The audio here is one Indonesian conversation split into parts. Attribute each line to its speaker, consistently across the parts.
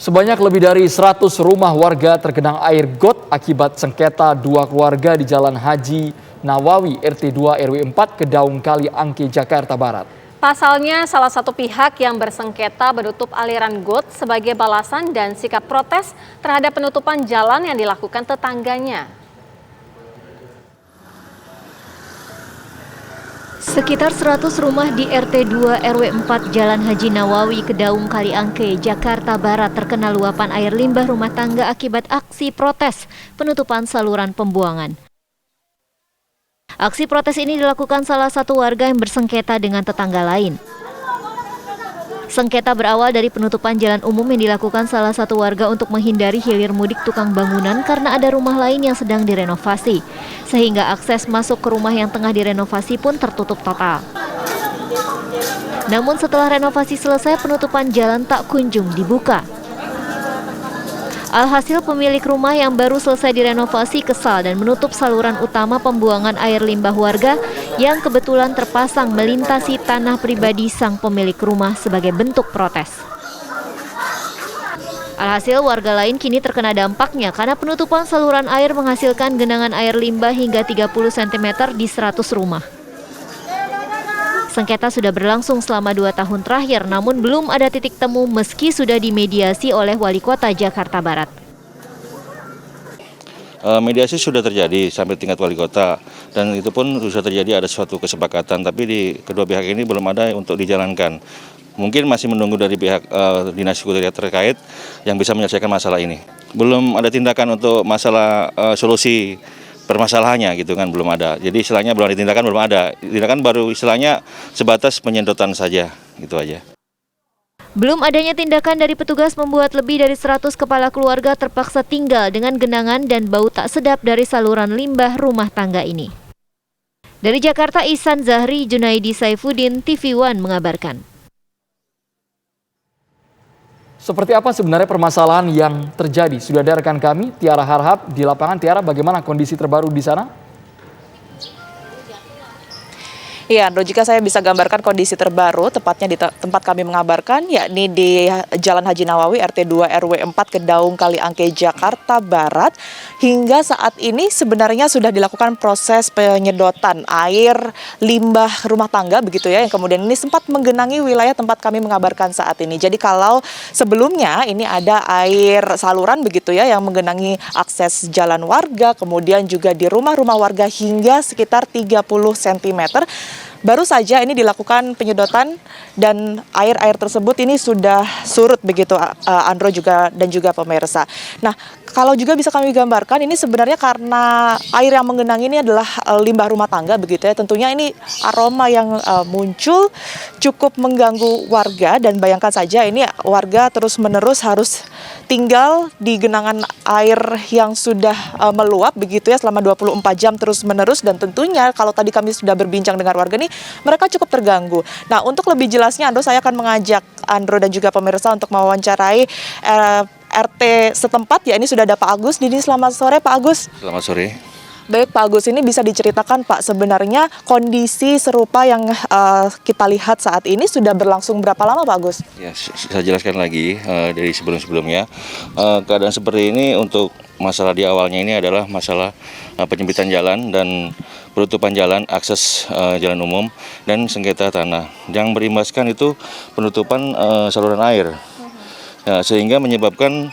Speaker 1: Sebanyak lebih dari 100 rumah warga tergenang air got akibat sengketa dua keluarga di Jalan Haji Nawawi RT 2 RW 4 Kedaung Kali Angke, Jakarta Barat.
Speaker 2: Pasalnya, salah satu pihak yang bersengketa menutup aliran got sebagai balasan dan sikap protes terhadap penutupan jalan yang dilakukan tetangganya.
Speaker 3: Sekitar 100 rumah di RT 2 RW 4 Jalan Haji Nawawi Kedaung Kali Angke, Jakarta Barat terkena luapan air limbah rumah tangga akibat aksi protes penutupan saluran pembuangan. Aksi protes ini dilakukan salah satu warga yang bersengketa dengan tetangga lain. Sengketa berawal dari penutupan jalan umum yang dilakukan salah satu warga untuk menghindari hilir mudik tukang bangunan karena ada rumah lain yang sedang direnovasi, sehingga akses masuk ke rumah yang tengah direnovasi pun tertutup total. Namun setelah renovasi selesai, penutupan jalan tak kunjung dibuka. Alhasil pemilik rumah yang baru selesai direnovasi kesal dan menutup saluran utama pembuangan air limbah warga yang kebetulan terpasang melintasi tanah pribadi sang pemilik rumah sebagai bentuk protes. Alhasil warga lain kini terkena dampaknya karena penutupan saluran air menghasilkan genangan air limbah hingga 30 cm di 100 rumah. Sengketa sudah berlangsung selama 2 tahun terakhir, namun belum ada titik temu meski sudah dimediasi oleh Wali Kota Jakarta Barat.
Speaker 4: Mediasi sudah terjadi sampai tingkat wali kota dan itu pun sudah terjadi ada suatu kesepakatan, tapi di kedua pihak ini belum ada untuk dijalankan. Mungkin masih menunggu dari pihak dinas sekretariat terkait yang bisa menyelesaikan masalah ini. Belum ada tindakan untuk masalah solusi permasalahannya gitu kan, belum ada. Jadi istilahnya belum ada tindakan, belum ada. Tindakan baru istilahnya sebatas penyedotan saja, gitu aja.
Speaker 3: Belum adanya tindakan dari petugas membuat lebih dari 100 kepala keluarga terpaksa tinggal dengan genangan dan bau tak sedap dari saluran limbah rumah tangga ini. Dari Jakarta, Ihsan Zahri, Junaidi Saifuddin, TV One mengabarkan.
Speaker 1: Seperti apa sebenarnya permasalahan yang terjadi? Sudah ada rekan kami, Tiara Harhab di lapangan. Tiara, bagaimana kondisi terbaru di sana?
Speaker 5: Iya, Andro, jika saya bisa gambarkan kondisi terbaru, tepatnya di tempat kami mengabarkan, yakni di Jalan Haji Nawawi RT 2 RW 4 Kedaung Kali Angke, Jakarta Barat. Hingga saat ini sebenarnya sudah dilakukan proses penyedotan air limbah rumah tangga begitu ya, yang kemudian ini sempat menggenangi wilayah tempat kami mengabarkan saat ini. Jadi kalau sebelumnya ini ada air saluran begitu ya yang menggenangi akses jalan warga, kemudian juga di rumah-rumah warga hingga sekitar 30 cm. Baru saja ini dilakukan penyedotan dan air-air tersebut ini sudah surut begitu Andro dan juga pemirsa. Nah, kalau juga bisa kami gambarkan ini sebenarnya karena air yang menggenang ini adalah limbah rumah tangga begitu ya. Tentunya ini aroma yang muncul cukup mengganggu warga dan bayangkan saja ini warga terus-menerus harus tinggal di genangan air yang sudah meluap begitu ya selama 24 jam terus-menerus, dan tentunya kalau tadi kami sudah berbincang dengan warga nih, mereka cukup terganggu. Nah, untuk lebih jelasnya Andro, saya akan mengajak Andro dan juga pemirsa untuk mewawancarai RT setempat, ya ini sudah ada Pak Agus. Didi, selamat sore Pak Agus.
Speaker 4: Selamat sore.
Speaker 5: Baik Pak Agus, ini bisa diceritakan Pak sebenarnya kondisi serupa yang kita lihat saat ini sudah berlangsung berapa lama Pak Agus?
Speaker 4: Ya, saya jelaskan lagi dari sebelum-sebelumnya. Keadaan seperti ini untuk masalah di awalnya ini adalah masalah penyempitan jalan dan penutupan jalan, akses jalan umum dan sengketa tanah. Yang berimbaskan itu penutupan saluran air. Ya, sehingga menyebabkan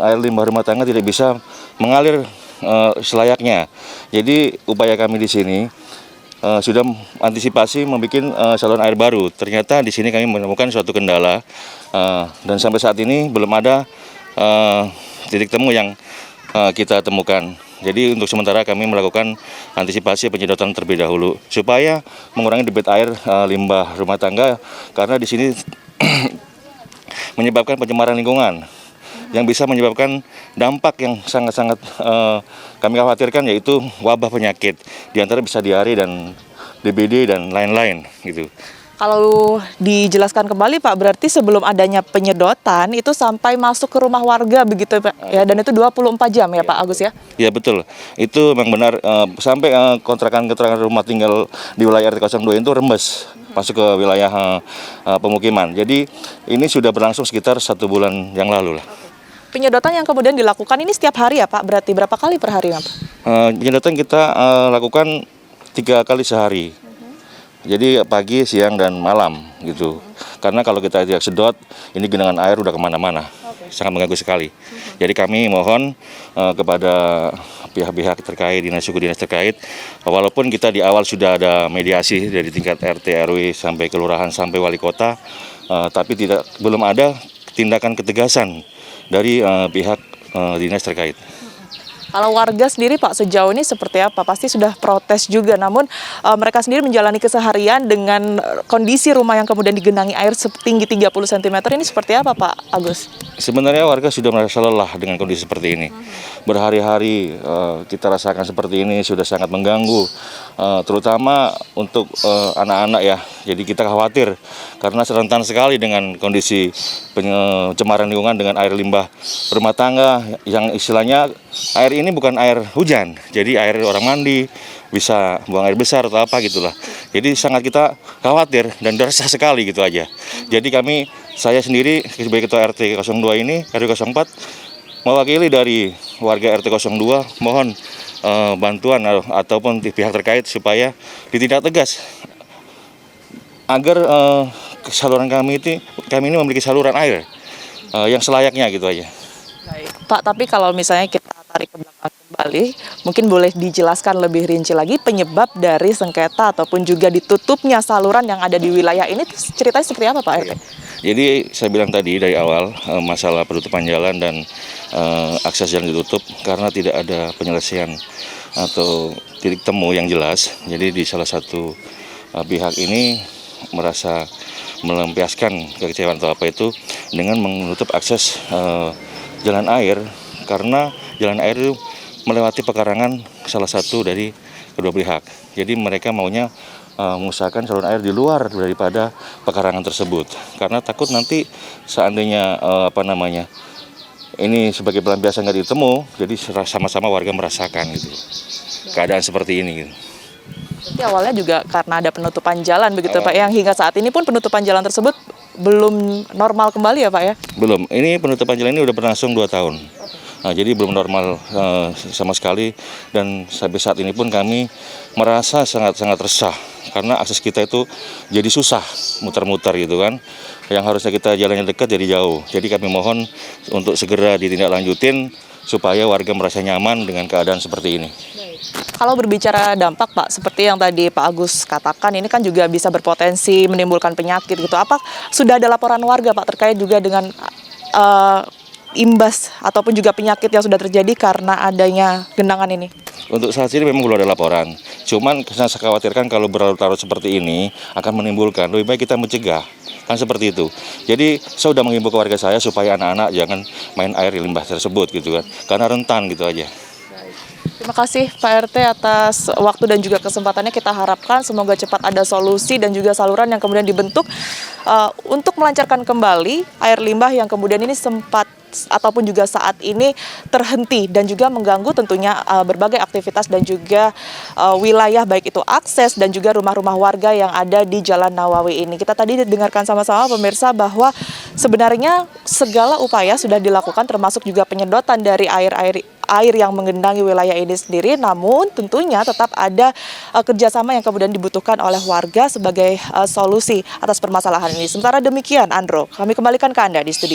Speaker 4: air limbah rumah tangga tidak bisa mengalir selayaknya. Jadi upaya kami di sini sudah antisipasi membuat saluran air baru. Ternyata di sini kami menemukan suatu kendala dan sampai saat ini belum ada titik temu yang kita temukan. Jadi untuk sementara kami melakukan antisipasi penyedotan terlebih dahulu supaya mengurangi debit air limbah rumah tangga, karena di sini menyebabkan pencemaran lingkungan yang bisa menyebabkan dampak yang sangat-sangat kami khawatirkan, yaitu wabah penyakit, diantara bisa diare dan DBD dan lain-lain gitu.
Speaker 5: Kalau dijelaskan kembali Pak, berarti sebelum adanya penyedotan itu sampai masuk ke rumah warga begitu Pak ya, dan itu 24 jam ya Pak Agus ya?
Speaker 4: Iya betul, itu memang benar, sampai kontrakan rumah tinggal di wilayah RT 02 itu rembes. masuk ke wilayah pemukiman. Jadi ini sudah berlangsung sekitar 1 bulan yang lalu lah.
Speaker 5: Penyedotan yang kemudian dilakukan ini setiap hari ya Pak? Berarti berapa kali per hari Pak?
Speaker 4: Penyedotan kita lakukan 3 kali sehari. Jadi pagi, siang, dan malam gitu. Karena kalau kita tidak sedot, ini genangan air udah kemana-mana, sangat mengganggu sekali. Jadi kami mohon kepada pihak-pihak terkait, suku dinas terkait, walaupun kita di awal sudah ada mediasi dari tingkat RT, RW, sampai kelurahan, sampai wali kota, tapi belum ada tindakan ketegasan dari pihak dinas terkait.
Speaker 5: Kalau warga sendiri Pak sejauh ini seperti apa? Pasti sudah protes juga, namun mereka sendiri menjalani keseharian dengan kondisi rumah yang kemudian digenangi air setinggi 30 cm ini seperti apa Pak Agus?
Speaker 4: Sebenarnya warga sudah merasa lelah dengan kondisi seperti ini. Berhari-hari kita rasakan seperti ini sudah sangat mengganggu, terutama untuk anak-anak ya. Jadi kita khawatir karena rentan sekali dengan kondisi pencemaran lingkungan dengan air limbah rumah tangga yang istilahnya air ini bukan air hujan, jadi air orang mandi, bisa buang air besar atau apa gitulah. Jadi sangat kita khawatir dan resah sekali gitu aja. Jadi saya sendiri sebagai ketua RT 02 ini, RW 04, mewakili dari warga RT 02, mohon bantuan ataupun pihak terkait supaya ditindak tegas agar saluran kami ini memiliki saluran air yang selayaknya gitu aja.
Speaker 5: Baik. Pak, tapi kalau misalnya kita tarik ke belakang kembali, mungkin boleh dijelaskan lebih rinci lagi penyebab dari sengketa ataupun juga ditutupnya saluran yang ada di wilayah ini, ceritanya seperti apa Pak RT?
Speaker 4: Jadi saya bilang tadi dari awal masalah penutupan jalan dan akses jalan ditutup karena tidak ada penyelesaian atau titik temu yang jelas. Jadi di salah satu pihak ini merasa melampiaskan kekecewaan atau apa itu dengan menutup akses jalan air karena jalan air itu melewati pekarangan salah satu dari kedua pihak. Jadi mereka maunya mengusahakan saluran air di luar daripada pekarangan tersebut karena takut nanti seandainya ini sebagai pelampiasan nggak ditemu, jadi sama-sama warga merasakan gitu keadaan seperti ini. Gitu.
Speaker 5: Jadi awalnya juga karena ada penutupan jalan begitu Pak, yang hingga saat ini pun penutupan jalan tersebut belum normal kembali ya Pak ya?
Speaker 4: Belum, ini penutupan jalan ini udah berlangsung 2 tahun. Nah, jadi belum normal sama sekali dan sampai saat ini pun kami merasa sangat-sangat resah karena akses kita itu jadi susah muter-muter gitu kan. Yang harusnya kita jalannya dekat jadi jauh. Jadi kami mohon untuk segera ditindaklanjutin supaya warga merasa nyaman dengan keadaan seperti ini.
Speaker 5: Kalau berbicara dampak Pak, seperti yang tadi Pak Agus katakan, ini kan juga bisa berpotensi menimbulkan penyakit gitu. Apa sudah ada laporan warga Pak terkait juga dengan imbas ataupun juga penyakit yang sudah terjadi karena adanya genangan ini?
Speaker 4: Untuk saat ini memang belum ada laporan. Cuman saya khawatirkan kalau berlarut-larut seperti ini akan menimbulkan, lebih baik kita mencegah. Kan seperti itu. Jadi saya sudah menghimbau ke warga saya supaya anak-anak jangan main air limbah tersebut gitu kan. Karena rentan gitu aja.
Speaker 5: Terima kasih Pak RT atas waktu dan juga kesempatannya. Kita harapkan semoga cepat ada solusi dan juga saluran yang kemudian dibentuk untuk melancarkan kembali air limbah yang kemudian ini sempat ataupun juga saat ini terhenti dan juga mengganggu tentunya berbagai aktivitas dan juga wilayah baik itu akses dan juga rumah-rumah warga yang ada di Jalan Nawawi ini. Kita tadi dengarkan sama-sama pemirsa bahwa sebenarnya segala upaya sudah dilakukan termasuk juga penyedotan dari air yang menggenangi wilayah ini sendiri, namun tentunya tetap ada kerjasama yang kemudian dibutuhkan oleh warga sebagai solusi atas permasalahan ini. Sementara demikian, Andro, kami kembalikan ke Anda di studio.